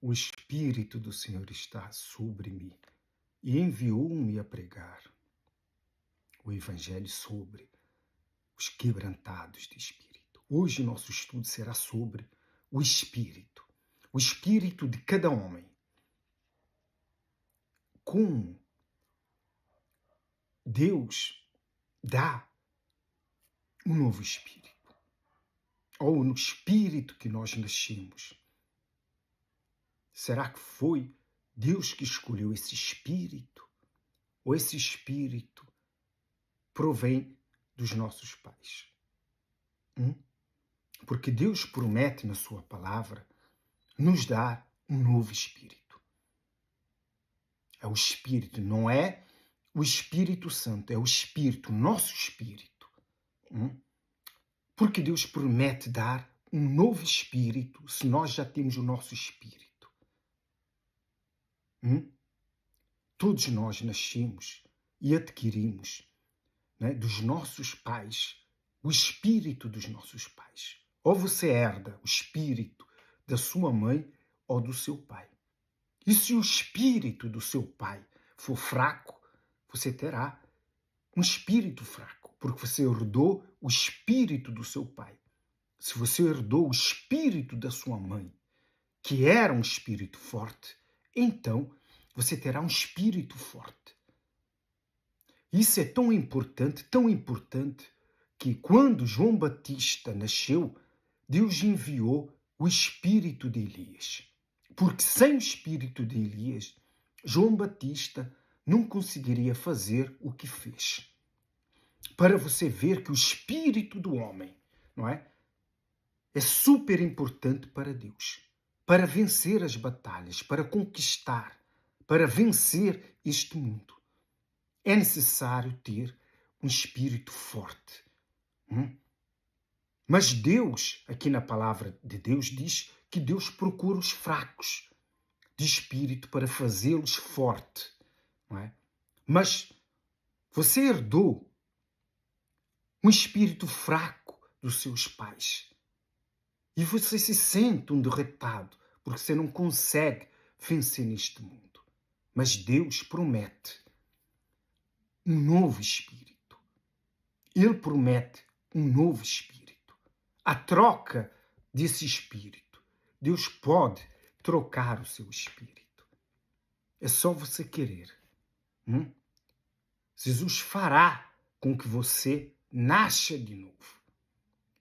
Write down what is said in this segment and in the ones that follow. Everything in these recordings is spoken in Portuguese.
O Espírito do Senhor está sobre mim e enviou-me a pregar o Evangelho sobre os quebrantados de espírito. Hoje nosso estudo será sobre o espírito de cada homem. Como Deus dá um novo espírito, ou no espírito que nós nascemos. Será que foi Deus que escolheu esse espírito? Ou esse espírito provém dos nossos pais? Porque Deus promete na sua palavra nos dar um novo espírito. É o espírito, não é o Espírito Santo, é o espírito, nosso espírito. Porque Deus promete dar um novo espírito se nós já temos o nosso espírito. Todos nós nascemos e adquirimos, né, dos nossos pais o espírito dos nossos pais. Ou você herda o espírito da sua mãe ou do seu pai. E se o espírito do seu pai for fraco, você terá um espírito fraco, porque você herdou o espírito do seu pai. Se você herdou o espírito da sua mãe, que era um espírito forte, então você terá um espírito forte. Isso é tão importante, que quando João Batista nasceu, Deus enviou o espírito de Elias. Porque sem o espírito de Elias, João Batista não conseguiria fazer o que fez. Para você ver que o espírito do homem, não é? É super importante para Deus. Para vencer as batalhas, para conquistar, para vencer este mundo. É necessário ter um espírito forte. Mas Deus, aqui na palavra de Deus, diz que Deus procura os fracos de espírito para fazê-los forte. Não é? Mas você herdou um espírito fraco dos seus pais. E você se sente um derrotado, porque você não consegue vencer neste mundo. Mas Deus promete um novo espírito. Ele promete um novo espírito. A troca desse espírito. Deus pode trocar o seu espírito. É só você querer. Jesus fará com que você nasça de novo.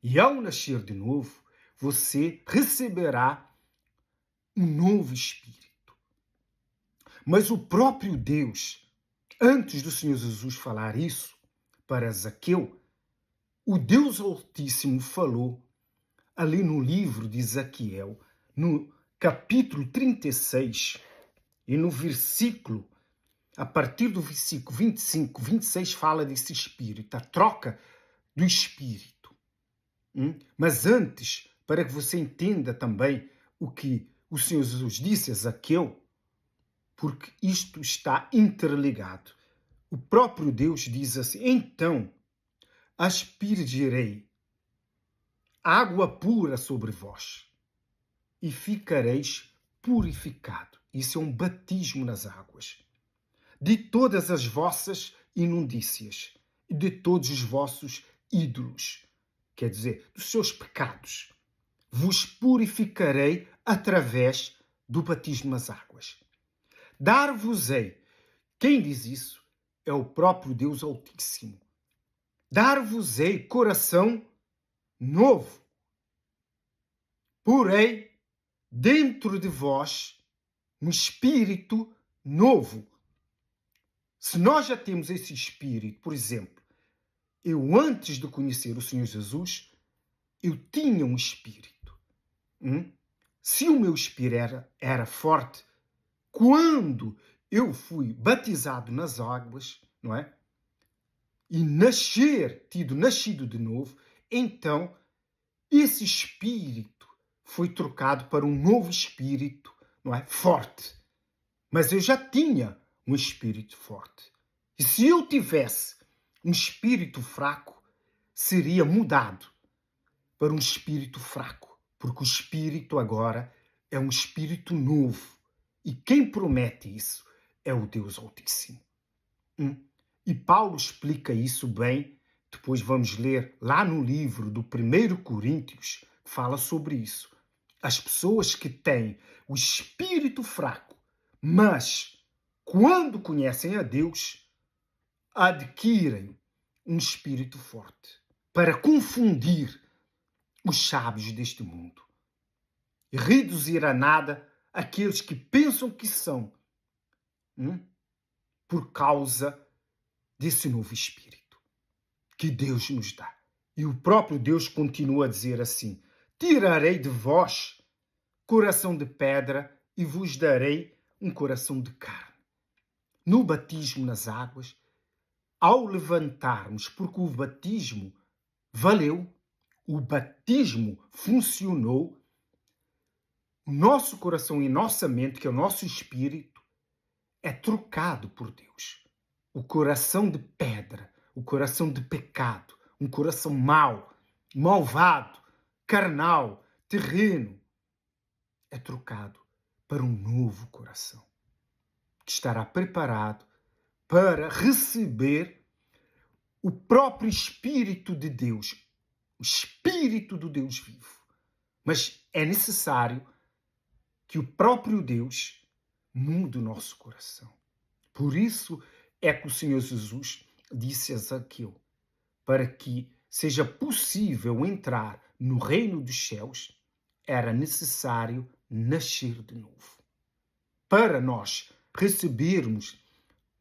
E ao nascer de novo, você receberá um novo espírito. Mas o próprio Deus, antes do Senhor Jesus falar isso para Zaqueu, o Deus Altíssimo falou ali no livro de Ezequiel, no capítulo 36, e no versículo, a partir do versículo 25, 26, fala desse espírito, a troca do espírito. Mas antes, para que você entenda também o que o Senhor Jesus disse a Zaqueu, porque isto está interligado. O próprio Deus diz assim: então aspergirei água pura sobre vós e ficareis purificado. Isso é um batismo nas águas. De todas as vossas inundícias e de todos os vossos ídolos, quer dizer, dos seus pecados, vos purificarei através do batismo nas águas. Dar-vos-ei. Quem diz isso é o próprio Deus Altíssimo. Dar-vos-ei coração novo. Porei dentro de vós um espírito novo. Se nós já temos esse espírito, por exemplo, eu antes de conhecer o Senhor Jesus, eu tinha um espírito. Se o meu espírito era forte, quando eu fui batizado nas águas, não é? E tido nascido de novo, então esse espírito foi trocado para um novo espírito, não é? Forte. Mas eu já tinha um espírito forte. E se eu tivesse um espírito fraco, seria mudado para um espírito fraco, porque o espírito agora é um espírito novo. E quem promete isso é o Deus Altíssimo. E Paulo explica isso bem. Depois vamos ler lá no livro do 1 Coríntios, fala sobre isso. As pessoas que têm o espírito fraco, mas quando conhecem a Deus, adquirem um espírito forte para confundir os sábios deste mundo e reduzir a nada aqueles que pensam que são, por causa desse novo espírito que Deus nos dá. E o próprio Deus continua a dizer assim: tirarei de vós coração de pedra e vos darei um coração de carne. No batismo nas águas, ao levantarmos, porque o batismo valeu, o batismo funcionou, o nosso coração e nossa mente, que é o nosso espírito, é trocado por Deus. O coração de pedra, o coração de pecado, um coração mau, malvado, carnal, terreno, é trocado para um novo coração, que estará preparado para receber o próprio Espírito de Deus, o Espírito do Deus vivo. Mas é necessário que o próprio Deus mude o nosso coração. Por isso é que o Senhor Jesus disse a Zaqueu, para que seja possível entrar no reino dos céus, era necessário nascer de novo. Para nós recebermos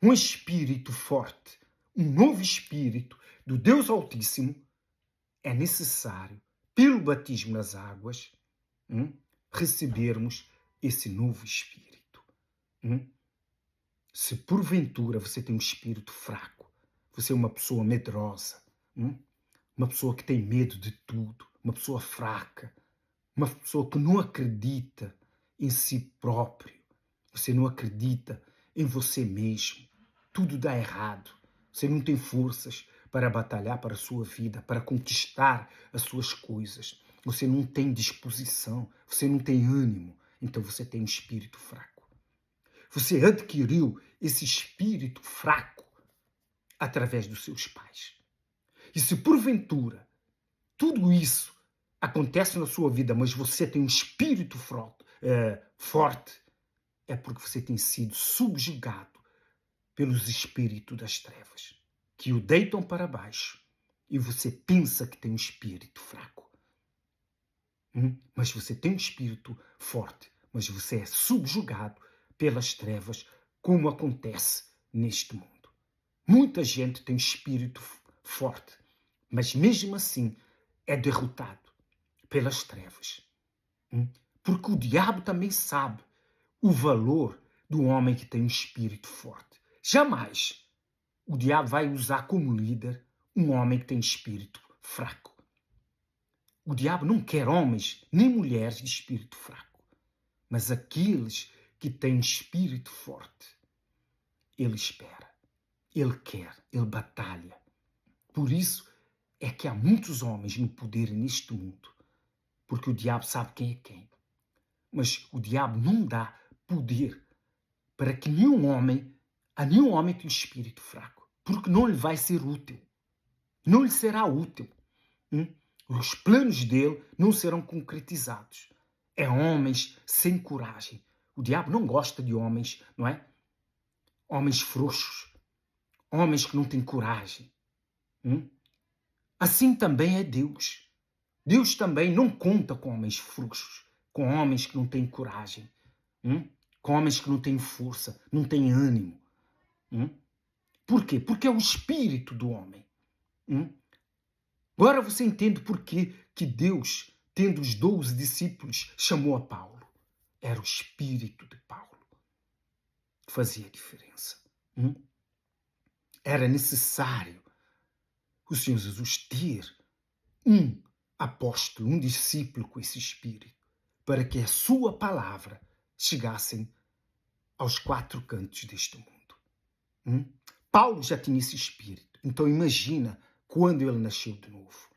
um espírito forte, um novo espírito do Deus Altíssimo, é necessário, pelo batismo nas águas, recebermos esse novo espírito. Se porventura você tem um espírito fraco, você é uma pessoa medrosa, uma pessoa que tem medo de tudo, uma pessoa fraca, uma pessoa que não acredita em si próprio, você não acredita em você mesmo, tudo dá errado, você não tem forças para batalhar para a sua vida, para conquistar as suas coisas, você não tem disposição, você não tem ânimo, então você tem um espírito fraco. Você adquiriu esse espírito fraco através dos seus pais. E se porventura tudo isso acontece na sua vida, mas você tem um espírito forte, é porque você tem sido subjugado pelos espíritos das trevas, que o deitam para baixo e você pensa que tem um espírito fraco. Mas você tem um espírito forte, mas você é subjugado pelas trevas, como acontece neste mundo. Muita gente tem um espírito forte, mas mesmo assim é derrotado pelas trevas. Porque o diabo também sabe o valor do homem que tem um espírito forte. Jamais o diabo vai usar como líder um homem que tem espírito fraco. O diabo não quer homens nem mulheres de espírito fraco, mas aqueles que têm espírito forte. Ele espera, ele quer, ele batalha. Por isso é que há muitos homens no poder neste mundo, porque o diabo sabe quem é quem. Mas o diabo não dá poder para que nenhum homem tenha um espírito fraco, porque não lhe vai ser útil. Não lhe será útil. Os planos dele não serão concretizados. É homens sem coragem. O diabo não gosta de homens, não é? Homens frouxos. Homens que não têm coragem. Assim também é Deus. Deus também não conta com homens frouxos, com homens que não têm coragem, com homens que não têm força, não têm ânimo. Por quê? Porque é o espírito do homem. Agora você entende por que Deus, tendo os 12 discípulos, chamou a Paulo. Era o espírito de Paulo que fazia a diferença. Era necessário o Senhor Jesus ter um apóstolo, um discípulo com esse espírito, para que a sua palavra chegasse aos 4 cantos deste mundo. Paulo já tinha esse espírito, então imagina quando ele nasceu de novo.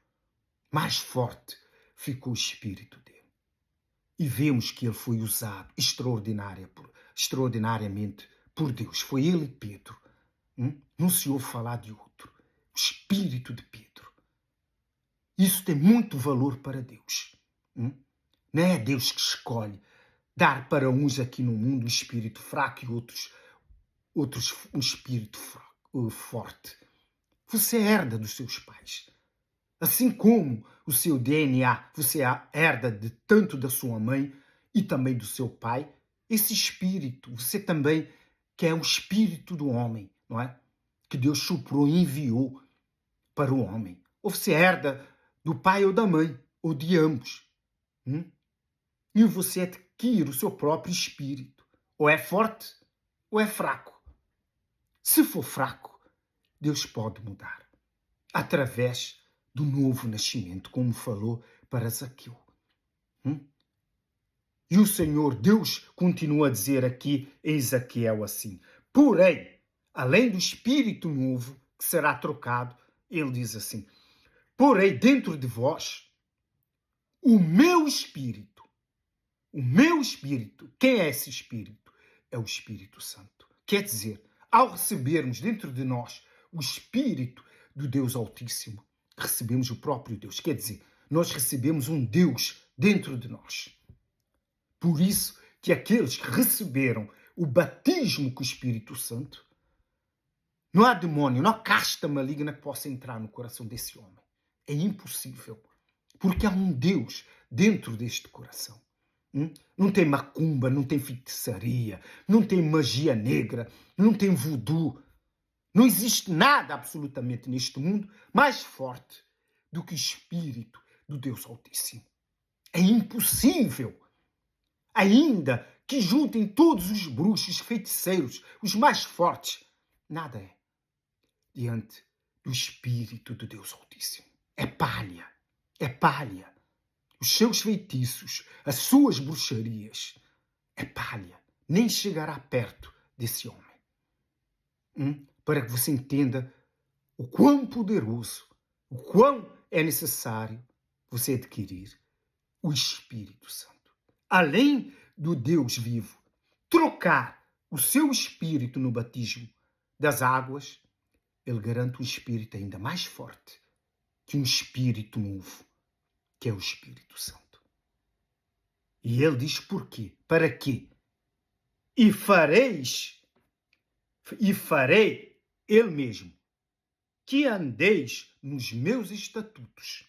Mais forte ficou o espírito dele. e vemos que ele foi usado extraordinariamente por Deus. Foi ele e Pedro. Não se ouve falar de outro. O espírito de Pedro. Isso tem muito valor para Deus. Não é Deus que escolhe dar para uns aqui no mundo um espírito fraco e outros um espírito forte. Você herda dos seus pais. Assim como o seu DNA, você herda tanto da sua mãe e também do seu pai. Esse espírito, você também, que é o espírito do homem, não é? Que Deus soprou e enviou para o homem. Ou você herda do pai ou da mãe, ou de ambos. E você adquire o seu próprio espírito. Ou é forte, ou é fraco. Se for fraco, Deus pode mudar. Através do novo nascimento, como falou para Zaqueu. E o Senhor Deus continua a dizer aqui em Ezequiel assim: porém, além do espírito novo que será trocado, ele diz assim: porém, dentro de vós, o meu espírito, quem é esse espírito? É o Espírito Santo. Quer dizer, ao recebermos dentro de nós o espírito do Deus Altíssimo, recebemos o próprio Deus. Quer dizer, nós recebemos um Deus dentro de nós. Por isso que aqueles que receberam o batismo com o Espírito Santo, não há demônio, não há casta maligna que possa entrar no coração desse homem. É impossível. Porque há um Deus dentro deste coração. Não tem macumba, não tem feitiçaria, não tem magia negra, não tem voodoo. Não existe nada absolutamente neste mundo mais forte do que o Espírito do Deus Altíssimo. É impossível, ainda que juntem todos os bruxos, feiticeiros, os mais fortes, nada é diante do Espírito do Deus Altíssimo. É palha, é palha. Os seus feitiços, as suas bruxarias, é palha. Nem chegará perto desse homem. Para que você entenda o quão poderoso, o quão é necessário você adquirir o Espírito Santo. Além do Deus vivo, trocar o seu espírito no batismo das águas, ele garante um espírito ainda mais forte que um espírito novo, que é o Espírito Santo. E ele diz porquê? Para quê? E farei ele mesmo, que andeis nos meus estatutos,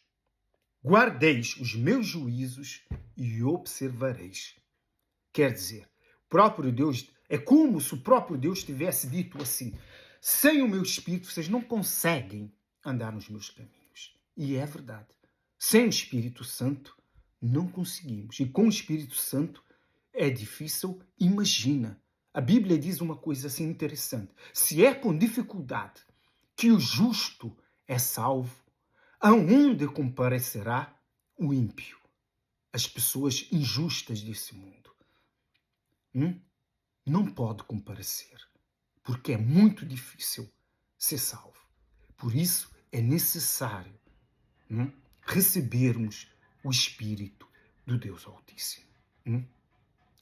guardeis os meus juízos e observareis. Quer dizer, o próprio Deus, é como se o próprio Deus tivesse dito assim: sem o meu Espírito vocês não conseguem andar nos meus caminhos. E é verdade. Sem o Espírito Santo não conseguimos. E com o Espírito Santo é difícil, imagina. A Bíblia diz uma coisa assim interessante: se é com dificuldade que o justo é salvo, aonde comparecerá o ímpio? As pessoas injustas desse mundo. Não pode comparecer, porque é muito difícil ser salvo. Por isso é necessário recebermos o Espírito do Deus Altíssimo.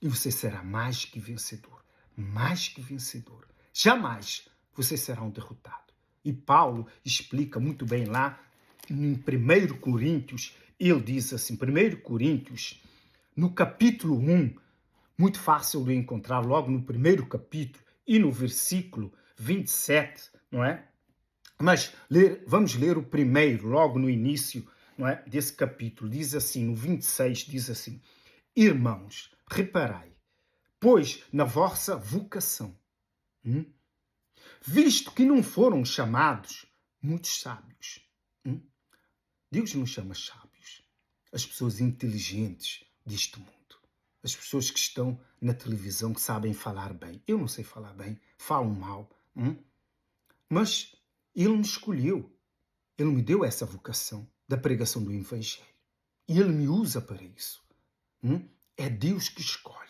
E você será mais que vencedor. Mais que vencedor. Jamais você será um derrotado. E Paulo explica muito bem lá em 1 Coríntios, ele diz assim, 1 Coríntios, no capítulo 1, muito fácil de encontrar logo no primeiro capítulo e no versículo 27, não é? Mas vamos ler o primeiro, logo no início, não é, desse capítulo. Diz assim, no 26, diz assim: irmãos, reparai, pois na vossa vocação, visto que não foram chamados muitos sábios. Deus não chama sábios as pessoas inteligentes deste mundo. As pessoas que estão na televisão, que sabem falar bem. Eu não sei falar bem, falo mal. Mas Ele me escolheu. Ele me deu essa vocação da pregação do Evangelho. E Ele me usa para isso. É Deus que escolhe.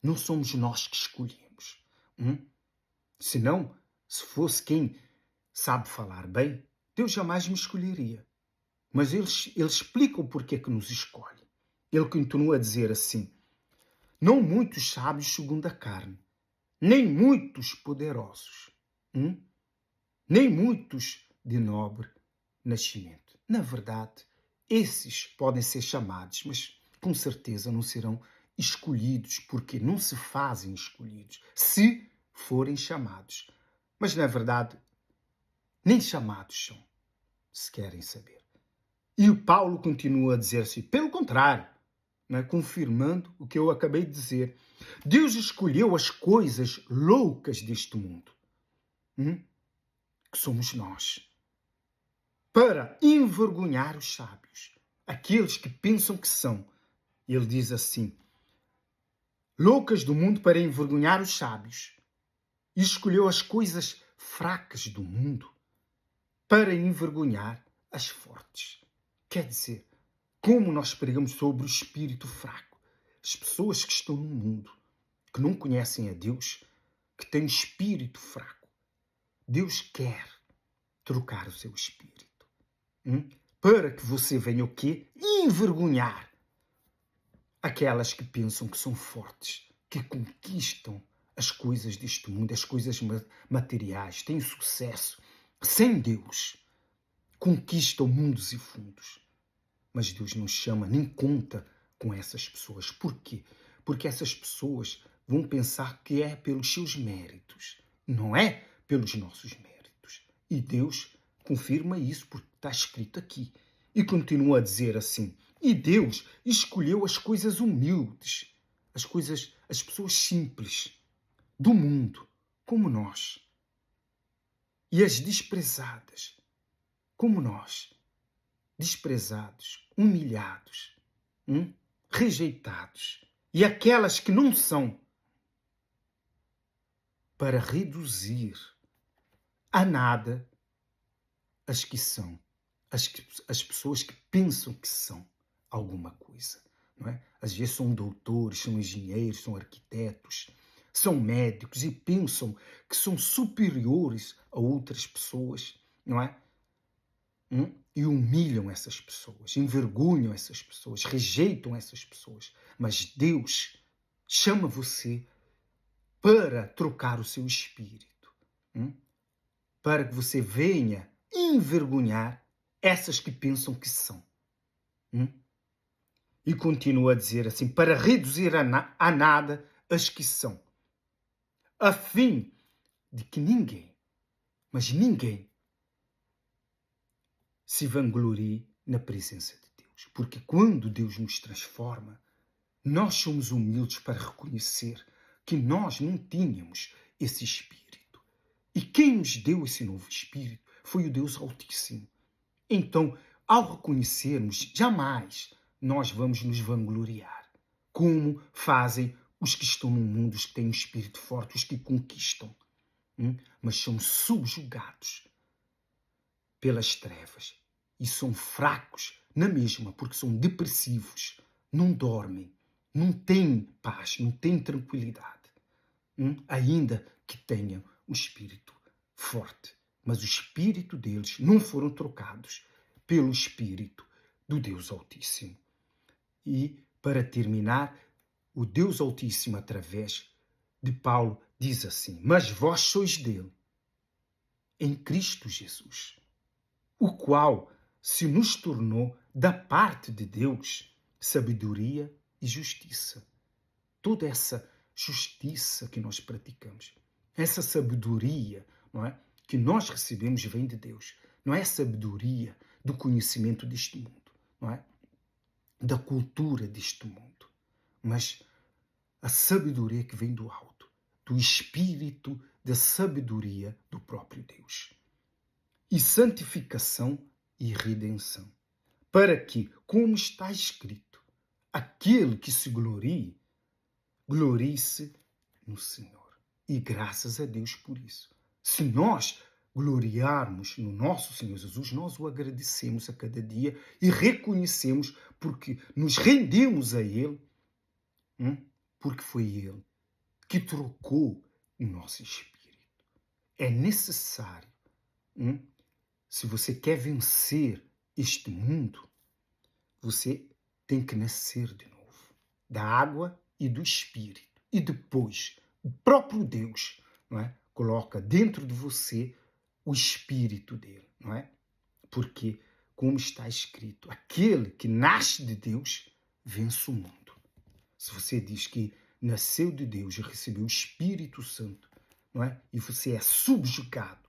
Não somos nós que escolhemos. Senão, se fosse quem sabe falar bem, Deus jamais me escolheria. Mas ele explica o porquê que nos escolhe. ele continua a dizer assim: não muitos sábios segundo a carne, nem muitos poderosos, nem muitos de nobre nascimento. Na verdade, esses podem ser chamados, mas com certeza não serão escolhidos, porque não se fazem escolhidos, se forem chamados. Mas, na verdade, nem chamados são, se querem saber. E o Paulo continua a dizer assim, pelo contrário, confirmando o que eu acabei de dizer. Deus escolheu as coisas loucas deste mundo, que somos nós, para envergonhar os sábios, aqueles que pensam que são. Ele diz assim, loucas do mundo para envergonhar os sábios. E escolheu as coisas fracas do mundo para envergonhar as fortes. Quer dizer, como nós pregamos sobre o espírito fraco, as pessoas que estão no mundo, que não conhecem a Deus, que têm um espírito fraco, Deus quer trocar o seu espírito. Para que você venha o quê? Envergonhar aquelas que pensam que são fortes, que conquistam as coisas deste mundo, as coisas materiais, têm sucesso. Sem Deus, conquistam mundos e fundos. Mas Deus não chama nem conta com essas pessoas. Por quê? Porque essas pessoas vão pensar que é pelos seus méritos, não é pelos nossos méritos. E Deus confirma isso porque está escrito aqui. E continua a dizer assim, e Deus escolheu as coisas humildes, as pessoas simples do mundo, como nós, e as desprezadas, como nós, desprezados, humilhados, rejeitados, e aquelas que não são, para reduzir a nada as que são, as pessoas que pensam que são alguma coisa. Não é? Às vezes são doutores, são engenheiros, são arquitetos, são médicos e pensam que são superiores a outras pessoas, não é? E humilham essas pessoas, envergonham essas pessoas, rejeitam essas pessoas. Mas Deus chama você para trocar o seu espírito, para que você venha envergonhar essas que pensam que são. E continua a dizer assim, para reduzir a nada as que são, a fim de que ninguém, mas ninguém, se vanglorie na presença de Deus. Porque quando Deus nos transforma, nós somos humildes para reconhecer que nós não tínhamos esse espírito. E quem nos deu esse novo espírito foi o Deus Altíssimo. Então, ao reconhecermos, jamais nós vamos nos vangloriar, como fazem os que estão no mundo, os que têm um espírito forte, os que conquistam. Mas são subjugados pelas trevas e são fracos na mesma, porque são depressivos, não dormem, não têm paz, não têm tranquilidade, ainda que tenham um espírito forte. Mas o espírito deles não foram trocados pelo espírito do Deus Altíssimo. E, para terminar, o Deus Altíssimo, através de Paulo, diz assim, mas vós sois dele, em Cristo Jesus, o qual se nos tornou, da parte de Deus, sabedoria e justiça. Toda essa justiça que nós praticamos, essa sabedoria, não é, que nós recebemos vem de Deus. Não é a sabedoria do conhecimento deste mundo, não é? Da cultura deste mundo, mas a sabedoria que vem do alto, do espírito da sabedoria do próprio Deus. E santificação e redenção, para que, como está escrito, aquele que se glorie, glorie-se no Senhor. E graças a Deus por isso. Se nós gloriarmos no nosso Senhor Jesus, nós o agradecemos a cada dia e reconhecemos porque nos rendemos a Ele, porque foi Ele que trocou o nosso espírito. É necessário, se você quer vencer este mundo, você tem que nascer de novo, da água e do Espírito. E depois, o próprio Deus, não é, coloca dentro de você o Espírito dele, não é? Porque, como está escrito, aquele que nasce de Deus vence o mundo. Se você diz que nasceu de Deus e recebeu o Espírito Santo, não é? E você é subjugado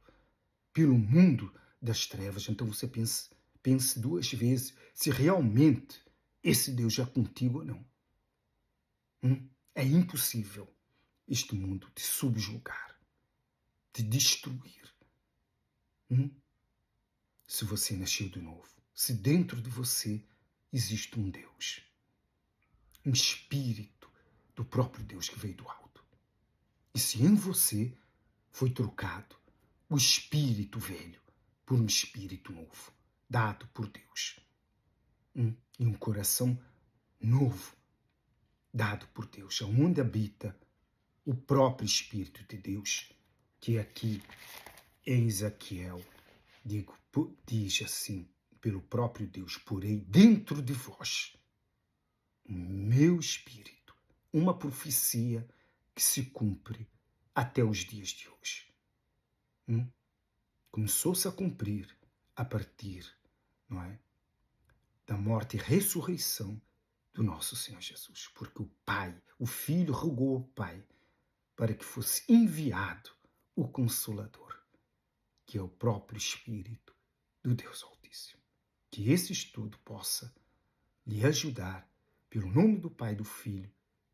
pelo mundo das trevas, então você pense duas vezes se realmente esse Deus é contigo ou não. É impossível este mundo te subjugar, te destruir. Se você nasceu de novo, se dentro de você existe um Deus, um Espírito do próprio Deus que veio do alto. E se em você foi trocado o Espírito velho por um Espírito novo, dado por Deus. E um coração novo, dado por Deus, onde habita o próprio Espírito de Deus, que aqui em Ezequiel diz assim, pelo próprio Deus, porei dentro de vós o meu Espírito, uma profecia que se cumpre até os dias de hoje. Começou-se a cumprir a partir, não é, da morte e ressurreição do nosso Senhor Jesus, porque o Pai, o Filho rogou ao Pai para que fosse enviado o Consolador, que é o próprio Espírito do Deus Altíssimo. Que esse estudo possa lhe ajudar, pelo nome do Pai, do Filho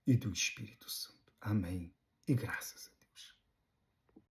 e do Espírito Santo. Amém. E graças a Deus.